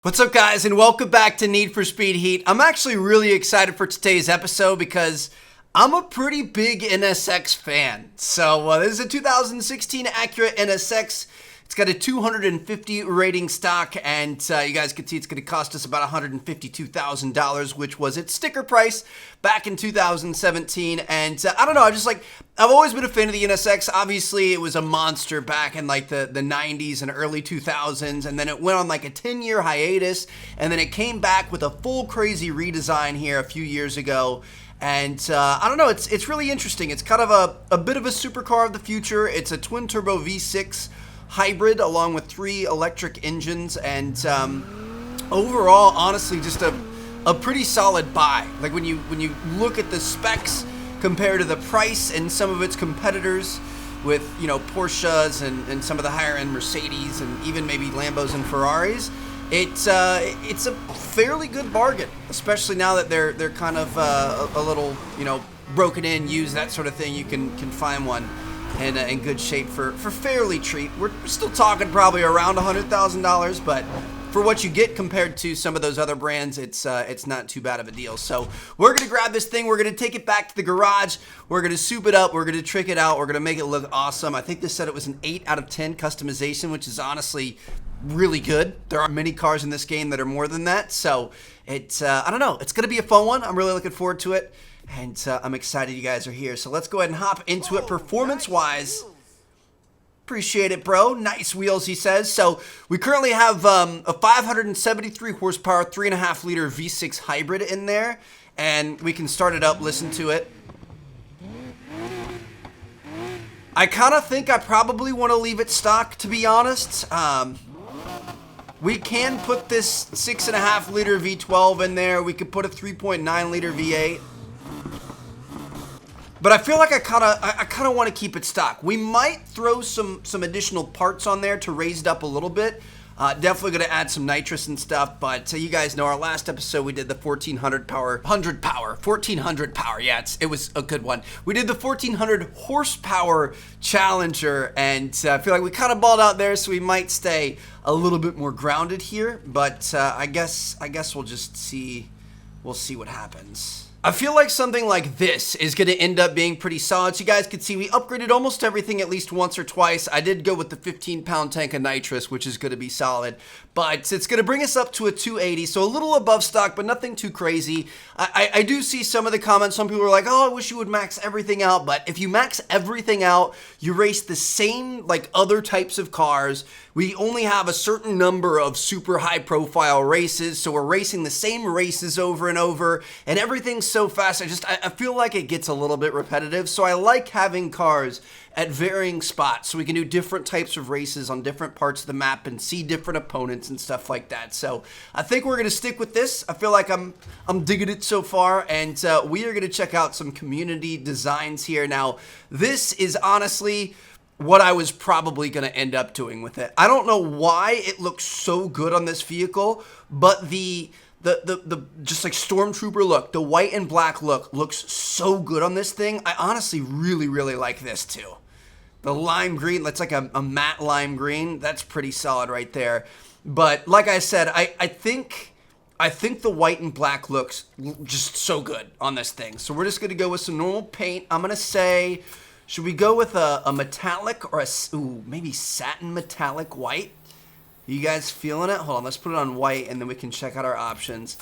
What's up, guys, and welcome back to Need for Speed Heat. I'm actually really excited for today's episode because I'm a pretty big NSX fan. So this is a 2016 Acura NSX. It's got a 250 rating stock, and you guys can see it's going to cost us about $152,000, which was its sticker price back in 2017. And I don't know, I've always been a fan of the NSX. Obviously, it was a monster back in like the 90s and early 2000s, and then it went on like a 10-year hiatus, and then it came back with a full crazy redesign here a few years ago. And I don't know, it's really interesting. It's kind of a bit of a supercar of the future. It's a twin-turbo V6 hybrid along with 3 electric engines, and overall, honestly, just a pretty solid buy. Like when you look at the specs compared to the price and some of its competitors with, you know, Porsches and some of the higher end Mercedes and even maybe Lambos and Ferraris, it's a fairly good bargain, especially now that they're kind of a little, you know, broken in, used, that sort of thing. You can find one in good shape for fairly cheap. We're still talking probably around $100,000, but for what you get compared to some of those other brands, it's not too bad of a deal. So we're gonna grab this thing, we're gonna take it back to the garage, we're gonna soup it up, we're gonna trick it out, we're gonna make it look awesome. I think they said it was an 8 out of 10 customization, which is honestly really good. There are many cars in this game that are more than that, so it's I don't know, it's gonna be a fun one. I'm really looking forward to it. And I'm excited you guys are here. So let's go ahead and hop into it performance-wise. Appreciate it, bro. Nice wheels, he says. So we currently have a 573 horsepower, 3.5 liter V6 hybrid in there. And we can start it up, listen to it. I kind of think I probably want to leave it stock, to be honest. We can put this 6.5 liter V12 in there. We could put a 3.9 liter V8. But I feel like I kind of want to keep it stock. We might throw some additional parts on there to raise it up a little bit. Definitely going to add some nitrous and stuff, but you guys know our last episode we did the 1400 power. Yeah, it was a good one. We did the 1400 horsepower Challenger, and I feel like we kind of balled out there, so we might stay a little bit more grounded here. But I guess we'll just see. We'll see what happens. I feel like something like this is going to end up being pretty solid. So you guys can see we upgraded almost everything at least once or twice. I did go with the 15-pound tank of nitrous, which is going to be solid. But it's going to bring us up to a 280, so a little above stock, but nothing too crazy. I do see some of the comments. Some people are like, oh, I wish you would max everything out. But if you max everything out, you race the same like other types of cars. We only have a certain number of super high-profile races, so we're racing the same races over and over, and everything's so fast. I feel like it gets a little bit repetitive, so I like having cars at varying spots so we can do different types of races on different parts of the map and see different opponents and stuff like that. So I think we're going to stick with this. I feel like I'm digging it so far, and we are going to check out some community designs here. Now, this is honestly what I was probably going to end up doing with it. I don't know why it looks so good on this vehicle, but the just like Stormtrooper look, the white and black look looks so good on this thing. I honestly really like this too. The lime green, that's like a matte lime green. That's pretty solid right there. But like I said, I think the white and black looks just so good on this thing. So we're just going to go with some normal paint. I'm going to say, should we go with a metallic or maybe satin metallic white? You guys feeling it? Hold on, let's put it on white and then we can check out our options.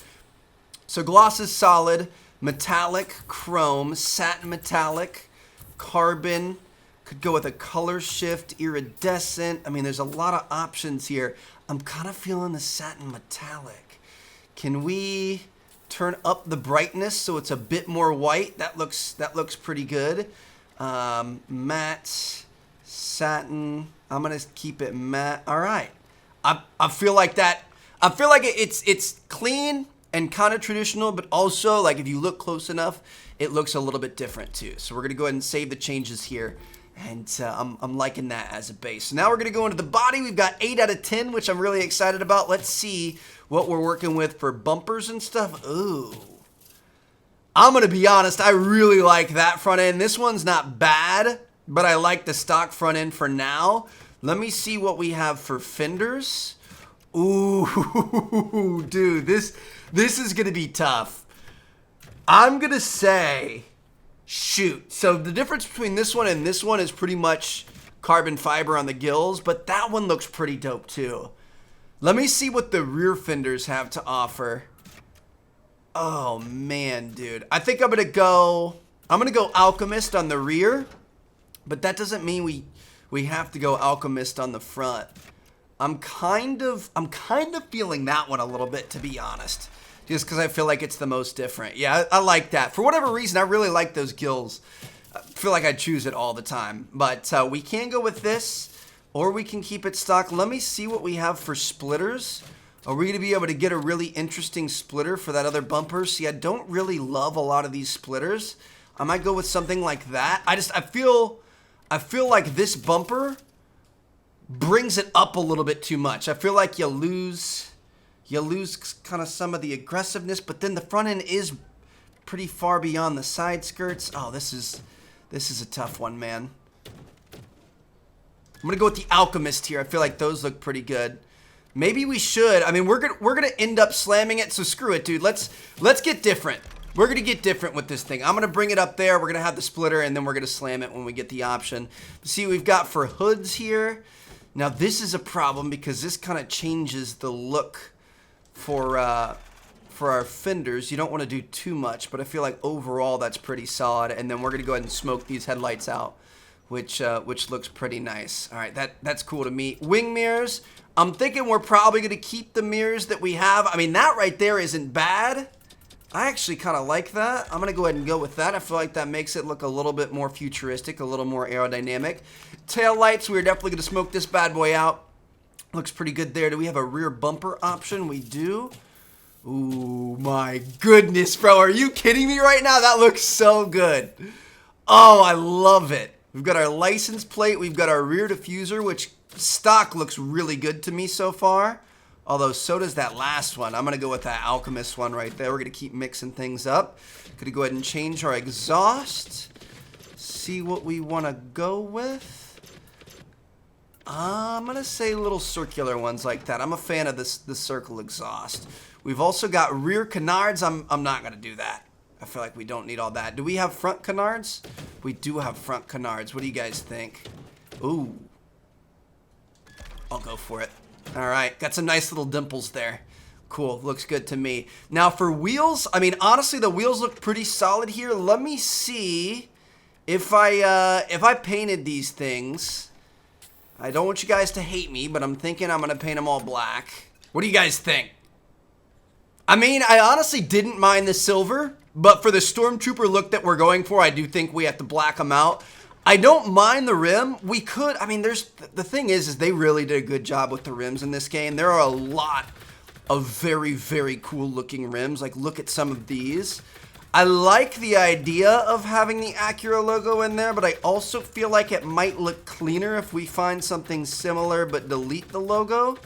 So gloss is solid, metallic, chrome, satin metallic, carbon. Could go with a color shift, iridescent. I mean, there's a lot of options here. I'm kind of feeling the satin metallic. Can we turn up the brightness so it's a bit more white? That looks pretty good. Matte, satin. I'm gonna keep it matte. All right. I feel like that. I feel like it's clean and kind of traditional, but also like if you look close enough, it looks a little bit different too. So we're gonna go ahead and save the changes here, and I'm liking that as a base. So now we're gonna go into the body. We've got 8 out of 10, which I'm really excited about. Let's see what we're working with for bumpers and stuff. Ooh. I'm gonna be honest, I really like that front end. This one's not bad, but I like the stock front end for now. Let me see what we have for fenders. Ooh, dude, this is gonna be tough. I'm gonna say, shoot. So the difference between this one and this one is pretty much carbon fiber on the gills, but that one looks pretty dope too. Let me see what the rear fenders have to offer. Oh man, dude. I think I'm gonna go Alchemist on the rear, but that doesn't mean we have to go Alchemist on the front. I'm kind of feeling that one a little bit, to be honest, just because I feel like it's the most different. Yeah, I like that. For whatever reason, I really like those gills. I feel like I choose it all the time, but we can go with this, or we can keep it stock. Let me see what we have for splitters. Are we going to be able to get a really interesting splitter for that other bumper? See, I don't really love a lot of these splitters. I might go with something like that. I feel like this bumper brings it up a little bit too much. I feel like you lose kind of some of the aggressiveness, but then the front end is pretty far beyond the side skirts. Oh, this is a tough one, man. I'm gonna go with the Alchemist here. I feel like those look pretty good. Maybe we should. I mean, we're gonna end up slamming it, so screw it, dude. Let's get different. We're gonna get different with this thing. I'm gonna bring it up there. We're gonna have the splitter, and then we're gonna slam it when we get the option. See what we've got for hoods here. Now this is a problem because this kind of changes the look for our fenders. You don't want to do too much, but I feel like overall that's pretty solid. And then we're gonna go ahead and smoke these headlights out, which looks pretty nice. All right, that's cool to me. Wing mirrors. I'm thinking we're probably gonna keep the mirrors that we have. I mean, that right there isn't bad. I actually kind of like that. I'm gonna go ahead and go with that. I feel like that makes it look a little bit more futuristic, a little more aerodynamic. Tail lights, we're definitely gonna smoke this bad boy out. Looks pretty good there. Do we have a rear bumper option? We do. Ooh, my goodness, bro. Are you kidding me right now? That looks so good. Oh, I love it. We've got our license plate. We've got our rear diffuser, which stock looks really good to me so far. Although, so does that last one. I'm going to go with that Alchemist one right there. We're going to keep mixing things up. Going to go ahead and change our exhaust. See what we want to go with. I'm going to say little circular ones like that. I'm a fan of the circle exhaust. We've also got rear canards. I'm not going to do that. I feel like we don't need all that. Do we have front canards? We do have front canards. What do you guys think? Ooh. I'll go for it. All right, got some nice little dimples there. Cool, looks good to me. Now for wheels, I mean, honestly, the wheels look pretty solid here. Let me see if I painted these things. I don't want you guys to hate me, but I'm thinking I'm gonna paint them all black. What do you guys think? I mean, I honestly didn't mind the silver, but for the Stormtrooper look that we're going for, I do think we have to black them out. I don't mind the rim. We could, I mean, the thing is they really did a good job with the rims in this game. There are a lot of very, very cool looking rims. Like, look at some of these. I like the idea of having the Acura logo in there, but I also feel like it might look cleaner if we find something similar but delete the logo.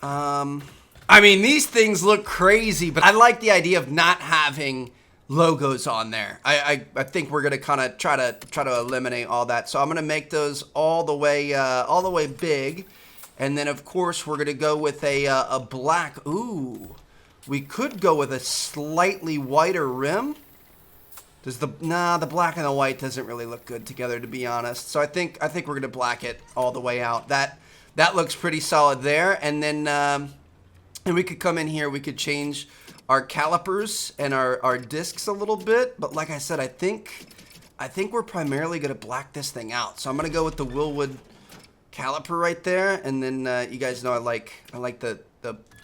I mean, these things look crazy, but I like the idea of not having logos on there. I think we're gonna kind of try to eliminate all that. So I'm gonna make those all the way big, and then of course we're gonna go with a black. Ooh, we could go with a slightly whiter rim. Does the black and the white doesn't really look good together, to be honest. So I think we're gonna black it all the way out. That looks pretty solid there, and then and we could come in here. We could change our calipers and our discs a little bit, but like I said, I think we're primarily gonna black this thing out. So I'm gonna go with the Willwood caliper right there, and then you guys know I like the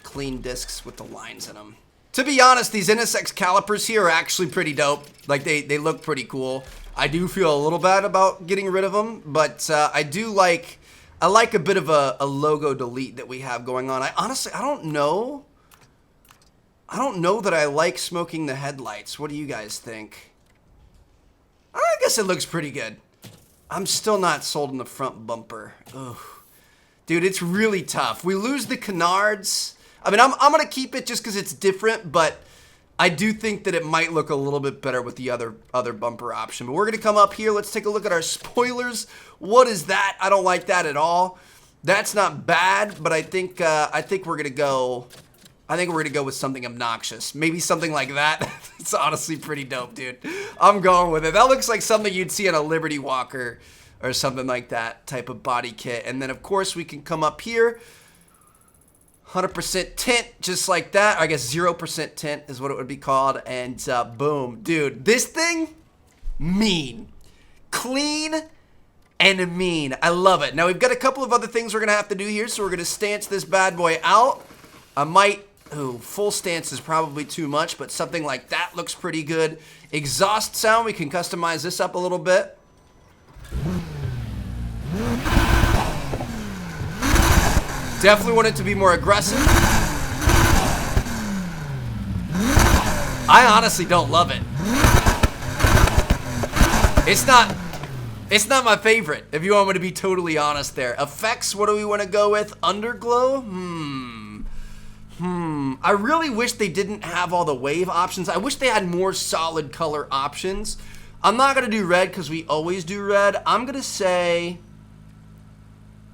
clean discs with the lines in them. To be honest, these NSX calipers here are actually pretty dope. Like they look pretty cool. I do feel a little bad about getting rid of them, but I like a bit of a logo delete that we have going on. I don't know that I like smoking the headlights. What do you guys think? I guess it looks pretty good. I'm still not sold on the front bumper. Ugh. Dude, it's really tough. We lose the canards. I mean, I'm going to keep it just because it's different, but I do think that it might look a little bit better with the other bumper option. But we're going to come up here. Let's take a look at our spoilers. What is that? I don't like that at all. That's not bad, but I think we're gonna go. I think we're gonna go with something obnoxious. Maybe something like that. It's honestly pretty dope, dude. I'm going with it. That looks like something you'd see on a Liberty Walker or something like that type of body kit. And then of course we can come up here. 100% tint, just like that. I guess 0% tint is what it would be called. And boom, dude. This thing, mean. Clean and mean. I love it. Now we've got a couple of other things we're gonna have to do here. So we're gonna stance this bad boy out. I might, full stance is probably too much, but something like that looks pretty good. Exhaust sound, we can customize this up a little bit. Definitely want it to be more aggressive. I honestly don't love it. It's not my favorite, if you want me to be totally honest there. Effects, what do we want to go with? Underglow? I really wish they didn't have all the wave options. I wish they had more solid color options. I'm not going to do red because we always do red. I'm going to say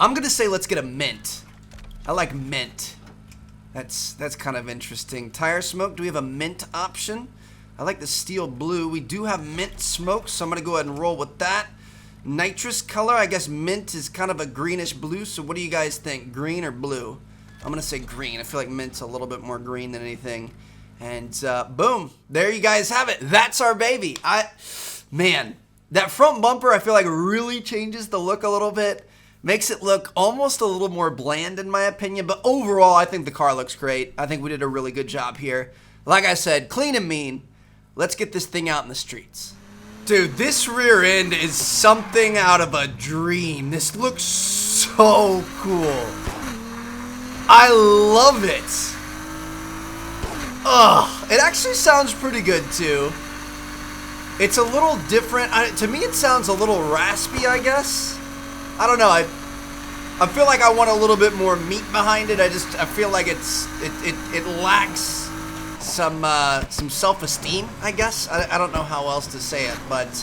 let's get a mint. I like mint. That's kind of interesting. Tire smoke, do we have a mint option? I like the steel blue. We do have mint smoke, so I'm going to go ahead and roll with that. Nitrous color, I guess mint is kind of a greenish blue, so what do you guys think? Green or blue? I'm going to say green. I feel like mint's a little bit more green than anything. And boom, there you guys have it. That's our baby. Man, that front bumper I feel like really changes the look a little bit. Makes it look almost a little more bland in my opinion, but overall I think the car looks great. I think we did a really good job here. Like I said, clean and mean. Let's get this thing out in the streets. Dude, this rear end is something out of a dream. This looks so cool. I love it. Ugh, it actually sounds pretty good too. It's a little different. To me it sounds a little raspy, I guess. I don't know. I feel like I want a little bit more meat behind it. I feel like it lacks some self-esteem, I guess. I don't know how else to say it, but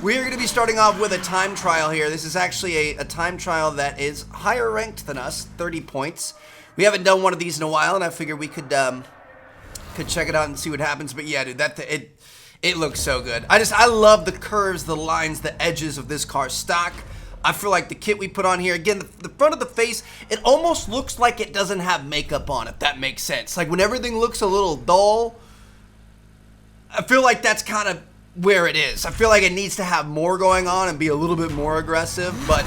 we're going to be starting off with a time trial here. This is actually a time trial that is higher ranked than us, 30 points. We haven't done one of these in a while, and I figured we could check it out and see what happens. But yeah, dude, it looks so good. I love the curves, the lines, the edges of this car stock. I feel like the kit we put on here, again, the front of the face, it almost looks like it doesn't have makeup on, if that makes sense. Like when everything looks a little dull, I feel like that's kind of where it is. I feel like it needs to have more going on and be a little bit more aggressive, but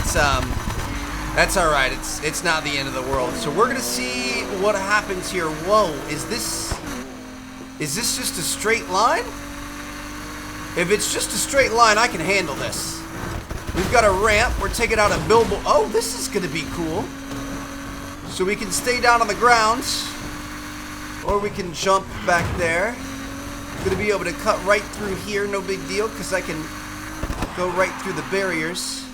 that's all right. It's not the end of the world. So we're gonna see what happens here. Whoa, is this just a straight line? If it's just a straight line, I can handle this. We've got a ramp. We're taking out a billboard. Oh, this is going to be cool. So we can stay down on the ground. Or we can jump back there. Going to be able to cut right through here. No big deal, because I can go right through the barriers.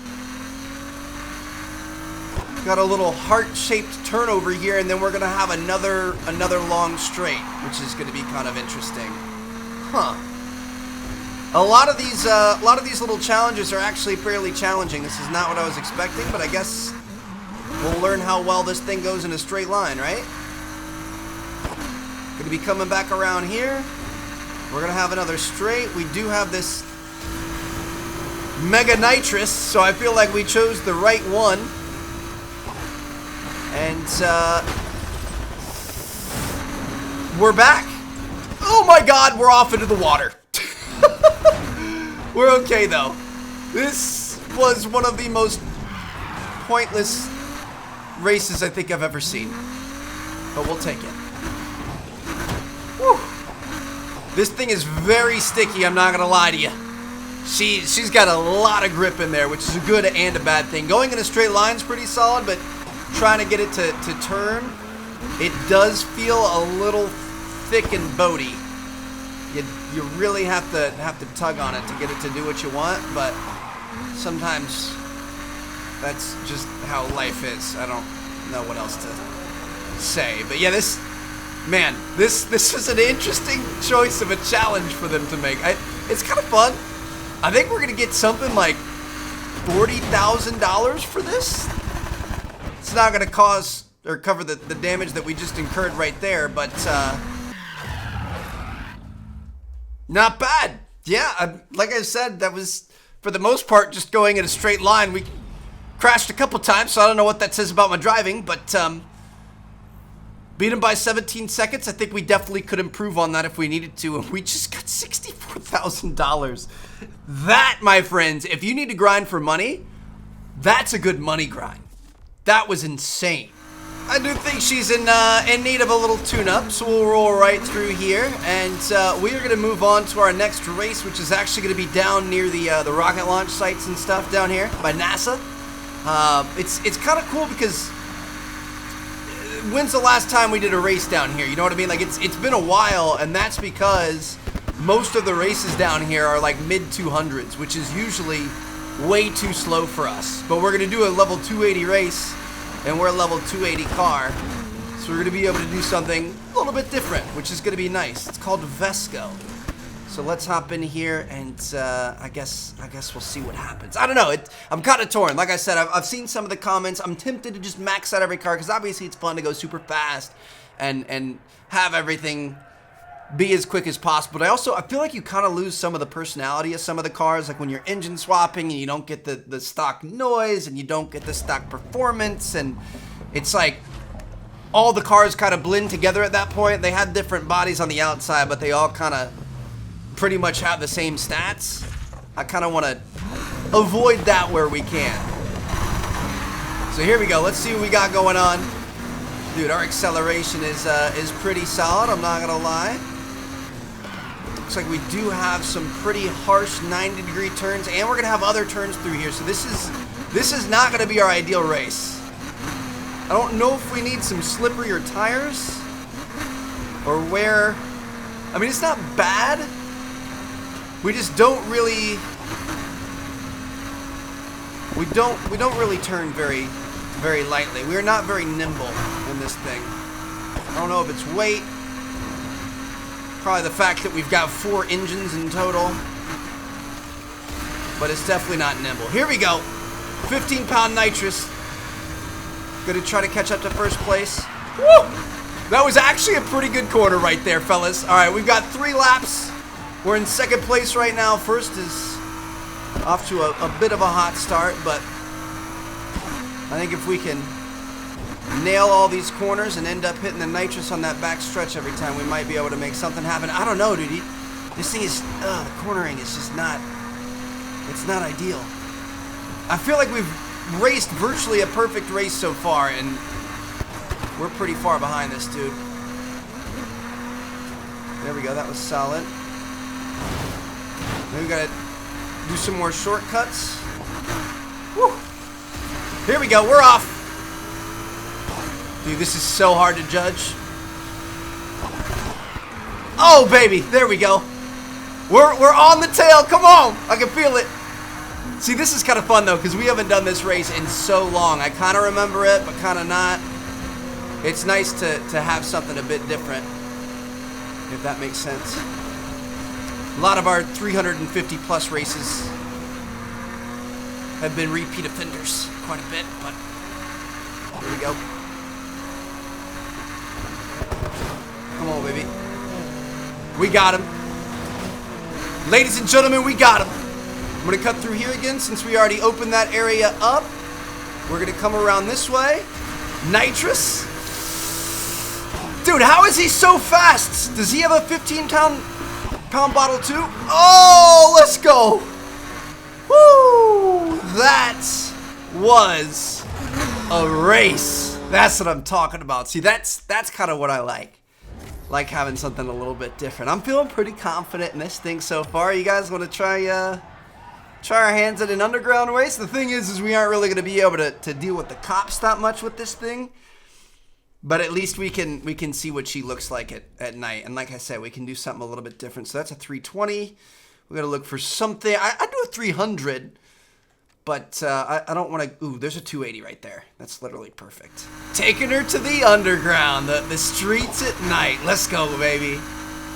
Got a little heart-shaped turn over here, and then we're going to have another long straight, which is going to be kind of interesting. Huh. A lot of these little challenges are actually fairly challenging. This is not what I was expecting, but I guess we'll learn how well this thing goes in a straight line, right? Gonna be coming back around here. We're gonna have another straight. We do have this mega nitrous, so I feel like we chose the right one. And we're back. Oh my God, we're off into the water. We're okay though. This was one of the most pointless races I think I've ever seen. But we'll take it. Whew. This thing is very sticky, I'm not gonna lie to you. She's got a lot of grip in there, which is a good and a bad thing. Going in a straight line is pretty solid, but trying to get it to turn, it does feel a little thick and boaty. You really have to tug on it to get it to do what you want, but sometimes that's just how life is. I don't know what else to say. But yeah, this is an interesting choice of a challenge for them to make. It's kind of fun. I think we're gonna get something like $40,000 for this. It's not going to cause or cover the damage that we just incurred right there, but not bad. Yeah, like I said, that was, for the most part, just going in a straight line. We crashed a couple times, so I don't know what that says about my driving, but beat him by 17 seconds. I think we definitely could improve on that if we needed to, and we just got $64,000. That, my friends, if you need to grind for money, that's a good money grind. That was insane. I do think she's in need of a little tune-up, so we'll roll right through here, and we are going to move on to our next race, which is actually going to be down near the rocket launch sites and stuff down here by NASA. It's kind of cool because when's the last time we did a race down here? You know what I mean? Like, it's been a while, and that's because most of the races down here are like mid-200s, which is usually way too slow for us. But we're going to do a level 280 race, and we're a level 280 car, so we're going to be able to do something a little bit different, which is going to be nice. It's called Vesco. So let's hop in here, and I guess we'll see what happens. I don't know. I'm kind of torn. Like I said, I've seen some of the comments. I'm tempted to just max out every car, because obviously it's fun to go super fast and have everything be as quick as possible. But I feel like you kind of lose some of the personality of some of the cars, like when you're engine swapping and you don't get the stock noise and you don't get the stock performance, and it's like all the cars kind of blend together at that point. They have different bodies on the outside, but they all kind of pretty much have the same stats. I kind of want to avoid that where we can. So here we go. Let's see what we got going on. Dude, our acceleration is pretty solid, I'm not gonna lie. Looks like we do have some pretty harsh 90-degree turns, and we're gonna have other turns through here. So this is not gonna be our ideal race. I don't know if we need some slipperier tires or where. I mean, it's not bad. We just don't really. We don't really turn very lightly. We are not very nimble in this thing. I don't know if it's weight. Probably the fact that we've got 4 engines in total. But it's definitely not nimble. Here we go. 15-pound nitrous. Gonna try to catch up to first place. Woo! That was actually a pretty good corner right there, fellas. Alright, we've got 3 laps. We're in second place right now. First is off to a bit of a hot start, but I think if we can nail all these corners and end up hitting the nitrous on that back stretch every time, we might be able to make something happen. I don't know, dude. This thing is, the cornering is just not, it's not ideal. I feel like we've raced virtually a perfect race so far, and we're pretty far behind this dude. There we go, that was solid. Now we gotta do some more shortcuts. Woo! Here we go, we're off. Dude, this is so hard to judge. Oh, baby, there we go. We're on the tail, come on. I can feel it. See, this is kind of fun, though, because we haven't done this race in so long. I kind of remember it, but kind of not. It's nice to have something a bit different, if that makes sense. A lot of our 350-plus races have been repeat offenders quite a bit, but here we go. Come on, baby. We got him. Ladies and gentlemen, we got him. I'm going to cut through here again since we already opened that area up. We're going to come around this way. Nitrous. Dude, how is he so fast? Does he have a 15-pound bottle too? Oh, let's go. Woo! That was a race. That's what I'm talking about. See, that's kind of what I like. Like having something a little bit different. I'm feeling pretty confident in this thing so far. You guys want to try our hands at an underground race? The thing is we aren't really going to be able to deal with the cops that much with this thing. But at least we can see what she looks like at night. And like I said, we can do something a little bit different. So that's a 320. We got to look for something. I do a 300. But I don't want to. Ooh, there's a 280 right there. That's literally perfect. Taking her to the underground, the streets at night. Let's go, baby.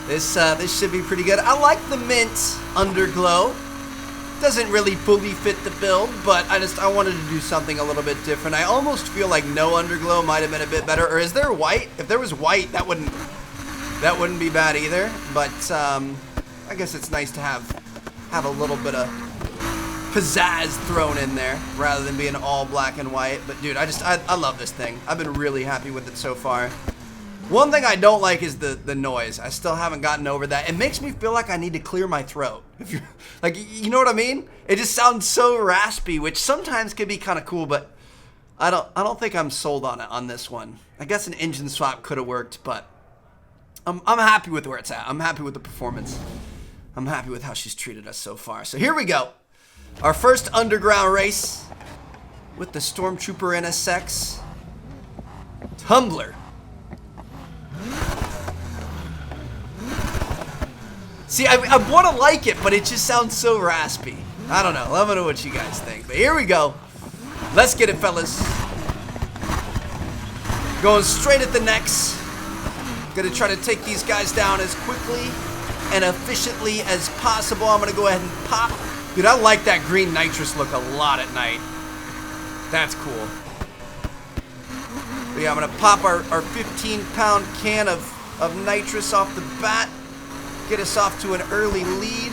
This should be pretty good. I like the mint underglow. Doesn't really fully fit the build, but I wanted to do something a little bit different. I almost feel like no underglow might have been a bit better. Or is there white? If there was white, that wouldn't be bad either. But I guess it's nice to have a little bit of pizzazz thrown in there rather than being all black and white. But dude, I love this thing. I've been really happy with it so far. One thing I don't like is the noise. I still haven't gotten over that. It makes me feel like I need to clear my throat. If you're like, you know what I mean? It just sounds so raspy, which sometimes can be kind of cool, but I don't think I'm sold on it on this one. I guess an engine swap could have worked, but I'm happy with where it's at. I'm happy with the performance. I'm happy with how she's treated us so far. So here we go. Our first underground race with the Stormtrooper NSX Tumbler. See, I want to like it, but it just sounds so raspy. I don't know. Let me know what you guys think. But here we go. Let's get it, fellas. Going straight at the necks. Gonna try to take these guys down as quickly and efficiently as possible. I'm gonna go ahead and pop. Dude, I like that green nitrous look a lot at night. That's cool. But yeah, I'm gonna pop our 15-pound can of nitrous off the bat. Get us off to an early lead.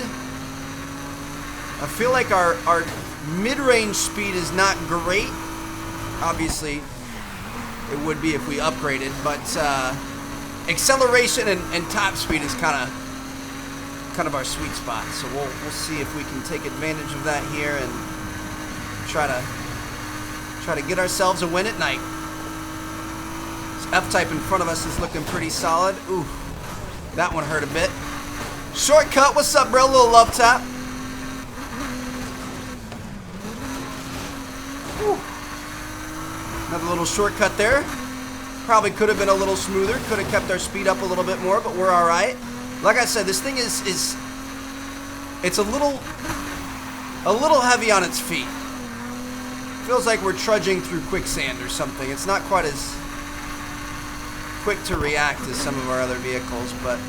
I feel like our mid-range speed is not great. Obviously, it would be if we upgraded, but acceleration and top speed is kind of our sweet spot. So we'll see if we can take advantage of that here and try to get ourselves a win at night. This F-type in front of us is looking pretty solid. Ooh, that one hurt a bit. Shortcut, what's up, bro? Little love tap. Whew. Another little shortcut there. Probably could have been a little smoother. Could have kept our speed up a little bit more, but we're all right. Like I said, this thing is it's a little heavy on its feet. Feels like we're trudging through quicksand or something. It's not quite as quick to react as some of our other vehicles, but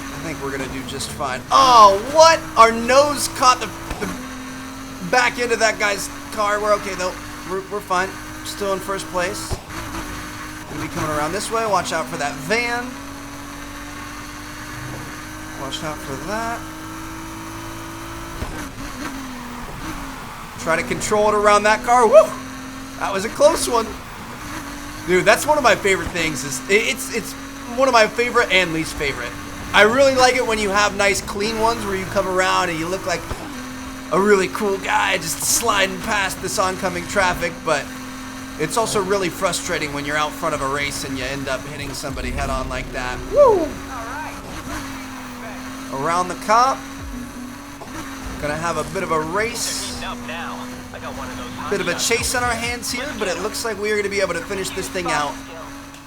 I think we're gonna do just fine. Oh, what? Our nose caught the back end of that guy's car. We're okay though. We're fine. Still in first place. Gonna be coming around this way. Watch out for that van. Watch out for that. Try to control it around that car. Woo! That was a close one. Dude, that's one of my favorite things. It's one of my favorite and least favorite. I really like it when you have nice clean ones where you come around and you look like a really cool guy just sliding past this oncoming traffic, but it's also really frustrating when you're out front of a race and you end up hitting somebody head on like that. Woo! Around the cop. Gonna have a bit of a race. Bit of a chase on our hands here, but it looks like we are gonna be able to finish this thing out.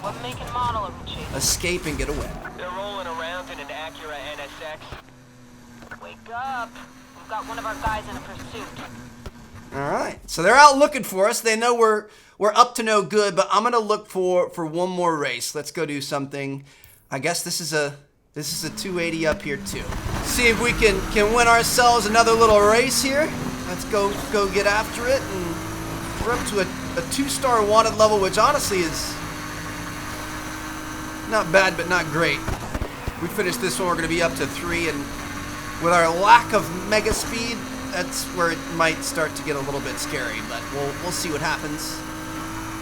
What make and model of them, Chief? Escape and get away. They're rolling around in an Acura NSX. Wake up. We've got one of our guys in a pursuit. Alright, so they're out looking for us. They know we're up to no good, but I'm gonna look for one more race. Let's go do something. I guess this is a 280 up here too. See if we can win ourselves another little race here. Let's go get after it, and we're up to a 2-star wanted level, which honestly is not bad, but not great. We finish this one, we're gonna be up to 3, and with our lack of mega speed, that's where it might start to get a little bit scary, but we'll see what happens.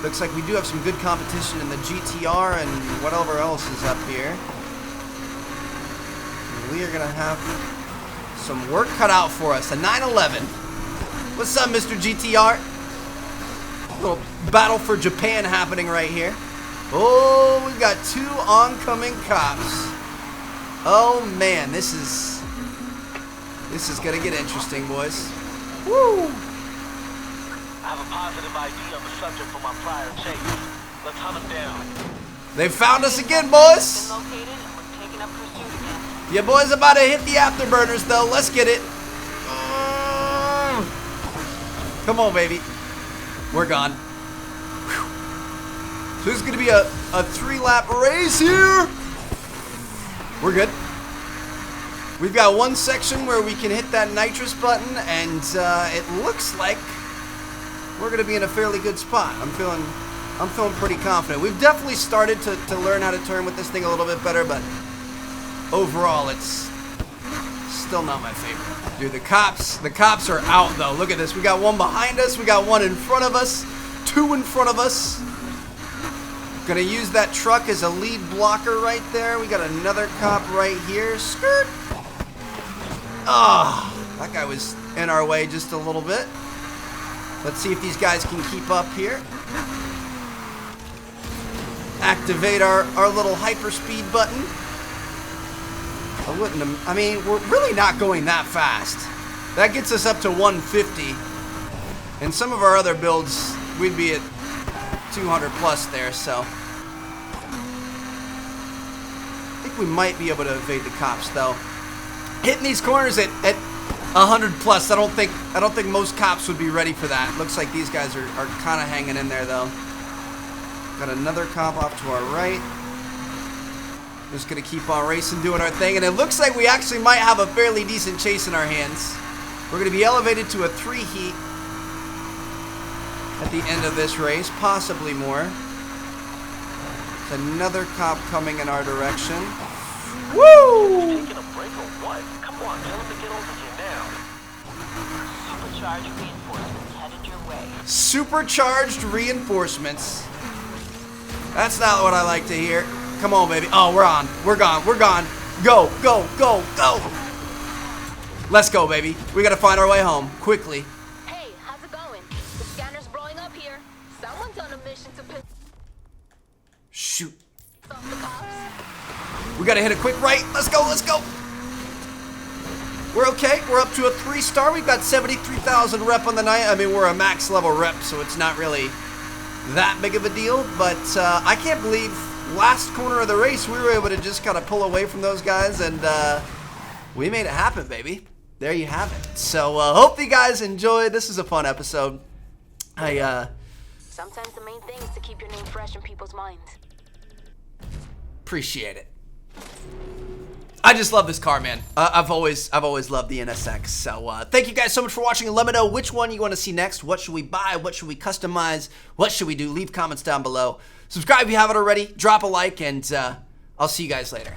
Looks like we do have some good competition in the GTR and whatever else is up here. We are gonna have some work cut out for us. A 911. What's up, Mr. GTR? Little battle for Japan happening right here. Oh, we've got 2 oncoming cops. Oh man, this is gonna get interesting, boys. Woo! I have a positive ID on the subject from our prior chase. Let's hunt him down. They found us again, boys. Been located and we're taking up pursuit again. Yeah, boys, about to hit the afterburners though. Let's get it. Come on, baby. We're gone. Whew. So this is gonna be a 3-lap race here. We're good. We've got one section where we can hit that nitrous button, and it looks like we're going to be in a fairly good spot. I'm feeling pretty confident. We've definitely started to learn how to turn with this thing a little bit better, but overall, it's still not my favorite. Dude, the cops are out, though. Look at this. We got one behind us. We got one in front of us. Two in front of us. Gonna use that truck as a lead blocker right there. We got another cop right here. Skirt. Ah, that guy was in our way just a little bit. Let's see if these guys can keep up here. Activate our little hyperspeed button. I mean, we're really not going that fast. That gets us up to 150. And some of our other builds, we'd be at 200 plus there, so. I think we might be able to evade the cops, though. Hitting these corners at 100 plus, I don't think most cops would be ready for that. Looks like these guys are kind of hanging in there, though. Got another cop off to our right. Just gonna keep on racing, doing our thing, and it looks like we actually might have a fairly decent chase in our hands. We're gonna be elevated to a 3 heat at the end of this race, possibly more. There's another cop coming in our direction. Woo! Taking a break or what? Come on, tell him to get over here now. Supercharged reinforcements headed your way. Supercharged reinforcements. That's not what I like to hear. Come on, baby. Oh, we're on. We're gone. We're gone. Go, go, go, go. Let's go, baby. We gotta find our way home quickly. Hey, how's it going? The scanner's blowing up here. Someone's on a mission to piss Shoot. off the cops. We gotta hit a quick right. Let's go, let's go. We're okay. We're up to a 3-star. We've got 73,000 rep on the night. I mean, we're a max level rep, so it's not really that big of a deal, but I can't believe last corner of the race we were able to just kind of pull away from those guys, and we made it happen, baby. There you have it. So hope you guys enjoyed. This is a fun episode. Sometimes the main thing is to keep your name fresh in people's minds. Appreciate it. I just love this car, man. I've always loved the NSX. So thank you guys so much for watching, and let me know which one you want to see next. What should we buy? What should we customize? What should we do? Leave comments down below. Subscribe if you haven't already. Drop a like, and I'll see you guys later.